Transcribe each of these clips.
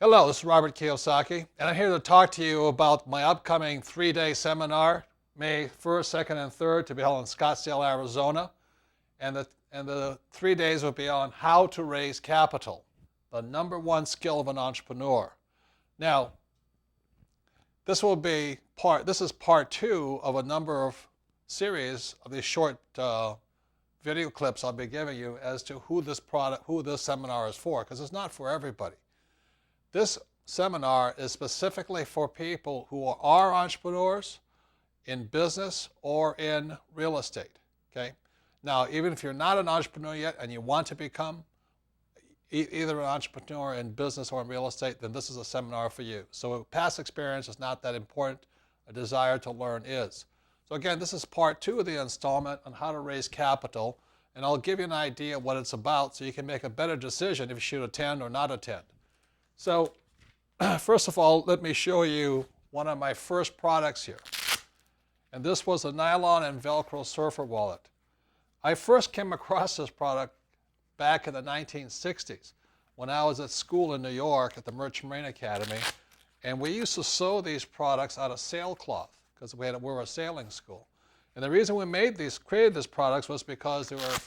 Hello, this is Robert Kiyosaki, and I'm here to talk to you about my upcoming 3-day seminar, May 1st, 2nd, and 3rd, to be held in Scottsdale, Arizona. And the 3 days will be on how to raise capital, the number one skill of an entrepreneur. Now, this is part two of a number of series of these short video clips I'll be giving you as to who this seminar is for, because it's not for everybody. This seminar is specifically for people who are entrepreneurs in business or in real estate. Okay. Now, even if you're not an entrepreneur yet and you want to become either an entrepreneur in business or in real estate, then this is a seminar for you. So past experience is not that important. A desire to learn is. So again, this is part two of the installment on how to raise capital, and I'll give you an idea of what it's about so you can make a better decision if you should attend or not attend. So first of all, let me show you one of my first products here. And this was a nylon and Velcro surfer wallet. I first came across this product back in the 1960s when I was at school in New York at the Merchant Marine Academy. And we used to sew these products out of sailcloth because we were a sailing school. And the reason we created these products was because they were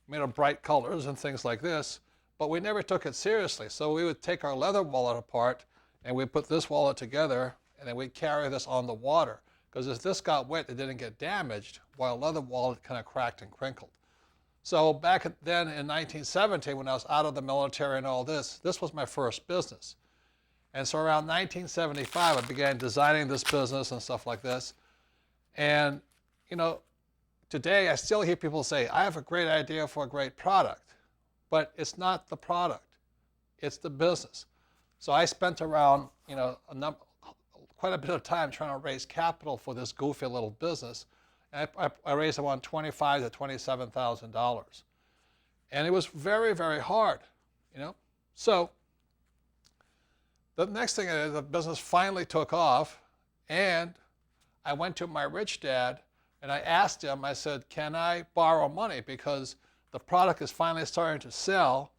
made of bright colors and things like this. But we never took it seriously. So we would take our leather wallet apart and we'd put this wallet together and then we'd carry this on the water. Because if this got wet, it didn't get damaged, while a leather wallet kind of cracked and crinkled. So back then in 1970, when I was out of the military and all this was my first business. And so around 1975, I began designing this business and stuff like this. And, you know, today I still hear people say, I have a great idea for a great product. But it's not the product, it's the business. So I spent around, quite a bit of time trying to raise capital for this goofy little business. And I raised around $25,000 to $27,000. And it was very, very hard, So the next thing is the business finally took off, and I went to my rich dad and I asked him, I said, can I borrow money? Because the product is finally starting to sell,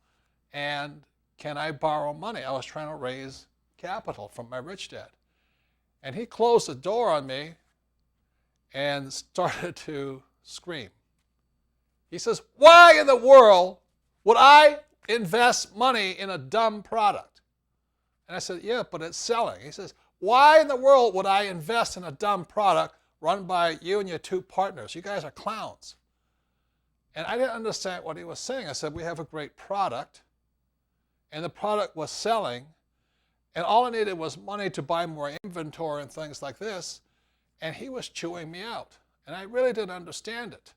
and can I borrow money? I was trying to raise capital from my rich dad. And he closed the door on me and started to scream. He says, why in the world would I invest money in a dumb product? And I said, yeah, but it's selling. He says, why in the world would I invest in a dumb product run by you and your two partners? You guys are clowns. And I didn't understand what he was saying. I said, we have a great product, and the product was selling, and all I needed was money to buy more inventory and things like this, and he was chewing me out. And I really didn't understand it.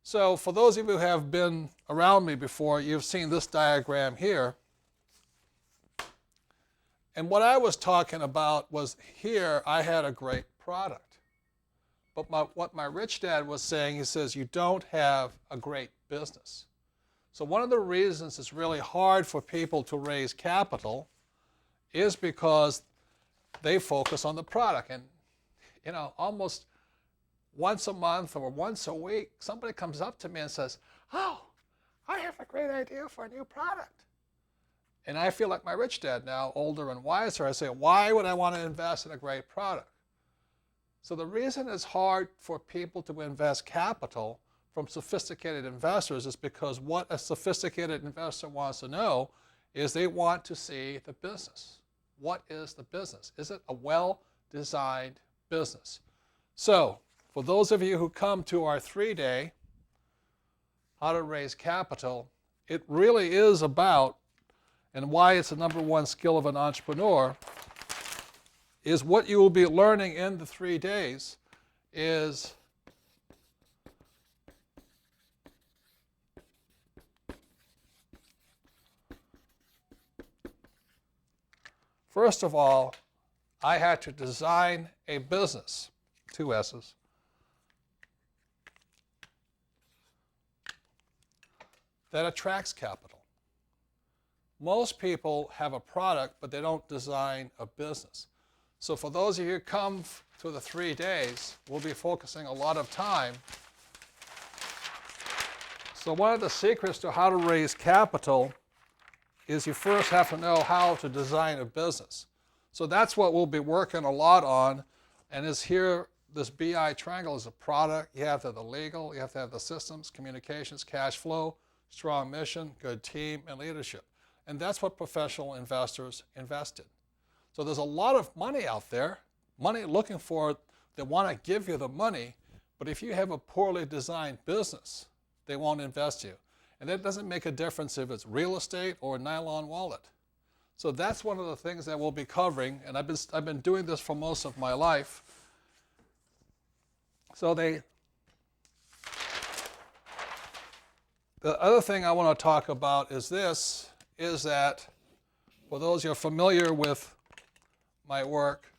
So for those of you who have been around me before, you've seen this diagram here. And what I was talking about was here I had a great product. But what my rich dad was saying, he says, you don't have a great business. So one of the reasons it's really hard for people to raise capital is because they focus on the product. And, almost once a month or once a week, somebody comes up to me and says, oh, I have a great idea for a new product. And I feel like my rich dad now, older and wiser. I say, why would I want to invest in a great product? So the reason it's hard for people to invest capital from sophisticated investors is because what a sophisticated investor wants to know is they want to see the business. What is the business? Is it a well-designed business? So for those of you who come to our 3-day how to raise capital, it really is about, and why it's the number one skill of an entrepreneur, is what you will be learning in the 3 days is first of all, I had to design a business, 2 S's, that attracts capital. Most people have a product, but they don't design a business. So for those of you who come to the 3 days, we'll be focusing a lot of time. So one of the secrets to how to raise capital is you first have to know how to design a business. So that's what we'll be working a lot on. And is here, this BI triangle is a product. You have to have the legal, you have to have the systems, communications, cash flow, strong mission, good team, and leadership. And that's what professional investors invest in. So there's a lot of money out there, money looking for it. They want to give you the money, but if you have a poorly designed business, they won't invest you. And that doesn't make a difference if it's real estate or a nylon wallet. So that's one of the things that we'll be covering, and I've been doing this for most of my life. So the other thing I want to talk about is that for those who are familiar with my work,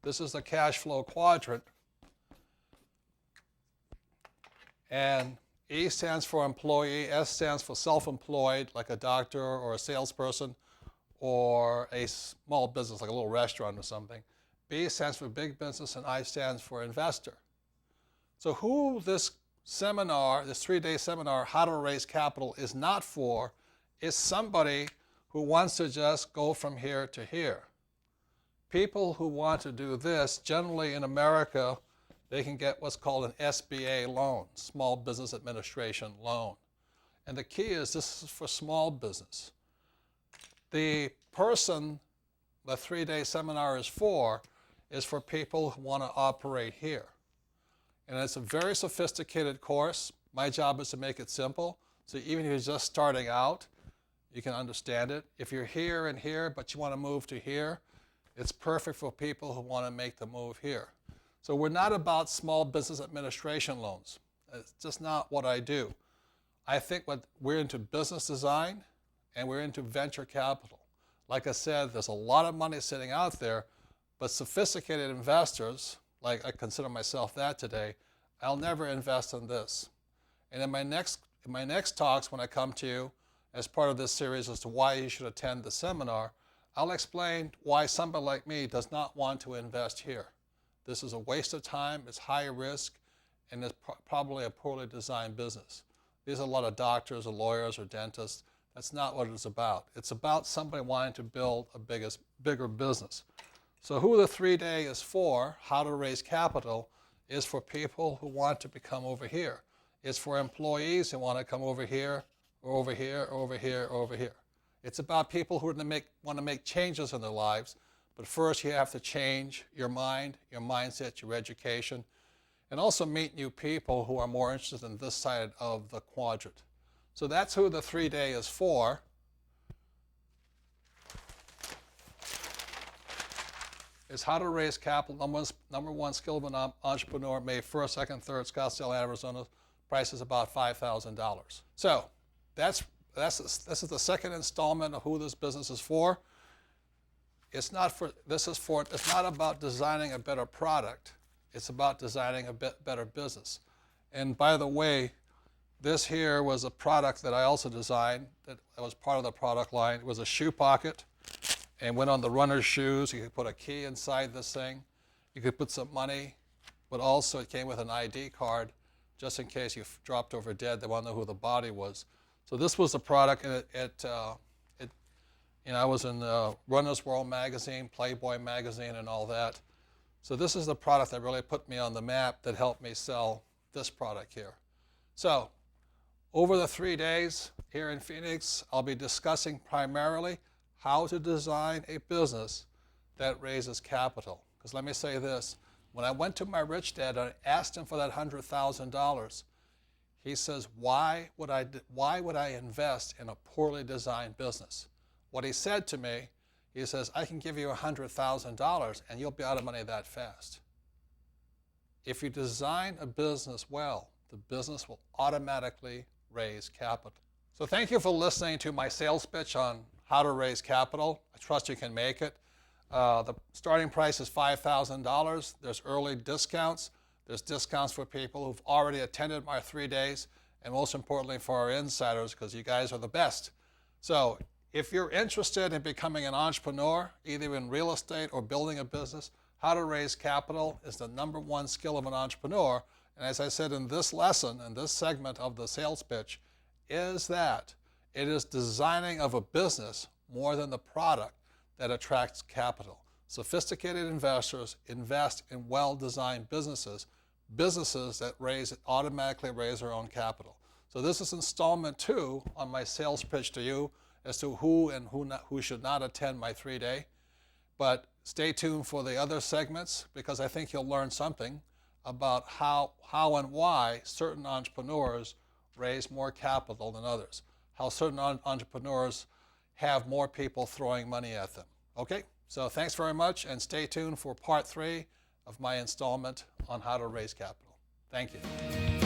this is the cash flow quadrant. And E stands for employee, S stands for self-employed, like a doctor or a salesperson or a small business, like a little restaurant or something. B stands for big business, and I stands for investor. So who this seminar, this 3-day seminar, How to Raise Capital, is not for is somebody who wants to just go from here to here. People who want to do this, generally in America, they can get what's called an SBA loan, Small Business Administration loan. And the key is this is for small business. The person the 3-day seminar is for people who want to operate here. And it's a very sophisticated course. My job is to make it simple. So even if you're just starting out, you can understand it. If you're here and here, but you want to move to here, it's perfect for people who want to make the move here. So we're not about small business administration loans. It's just not what I do. I think we're into business design and we're into venture capital. Like I said, there's a lot of money sitting out there, but sophisticated investors, like I consider myself that today, I'll never invest in this. And in my next talks, when I come to you as part of this series as to why you should attend the seminar, I'll explain why somebody like me does not want to invest here. This is a waste of time, it's high risk, and it's probably a poorly designed business. These are a lot of doctors or lawyers or dentists. That's not what it's about. It's about somebody wanting to build a bigger business. So who the 3-day is for, How to Raise Capital, is for people who want to become over here. It's for employees who want to come over here, or over here, or over here, or over here. It's about people who want to make changes in their lives, but first you have to change your mind, your mindset, your education, and also meet new people who are more interested in this side of the quadrant. So that's who the 3-day is for. Is How to Raise Capital, number one skill of an entrepreneur, May 1st, 2nd, 3rd, Scottsdale, Arizona. Price is about $5,000. So this is the second installment of who this business is for. It's not about designing a better product. It's about designing a better business. And by the way, this here was a product that I also designed that was part of the product line. It was a shoe pocket and went on the runner's shoes. You could put a key inside this thing. You could put some money, but also it came with an ID card just in case you dropped over dead. They want to know who the body was. So this was the product. I was in Runner's World magazine, Playboy magazine, and all that. So this is the product that really put me on the map that helped me sell this product here. So over the 3 days here in Phoenix, I'll be discussing primarily how to design a business that raises capital. Because let me say this, when I went to my rich dad and I asked him for that $100,000, he says, why would I invest in a poorly designed business? What he said to me, he says, I can give you $100,000 and you'll be out of money that fast. If you design a business well, the business will automatically raise capital. So thank you for listening to my sales pitch on how to raise capital. I trust you can make it. The starting price is $5,000. There's early discounts. There's discounts for people who've already attended my 3 days, and most importantly for our insiders, because you guys are the best. So if you're interested in becoming an entrepreneur, either in real estate or building a business, how to raise capital is the number one skill of an entrepreneur. And as I said in this lesson, in this segment of the sales pitch, is that it is designing of a business more than the product that attracts capital. Sophisticated investors invest in well-designed businesses, businesses that automatically raise their own capital. So this is installment 2 on my sales pitch to you as to who and who should not attend my 3-day. But stay tuned for the other segments, because I think you'll learn something about how and why certain entrepreneurs raise more capital than others, how certain entrepreneurs have more people throwing money at them. Okay, so thanks very much, and stay tuned for part 3 of my installment on how to raise capital. Thank you.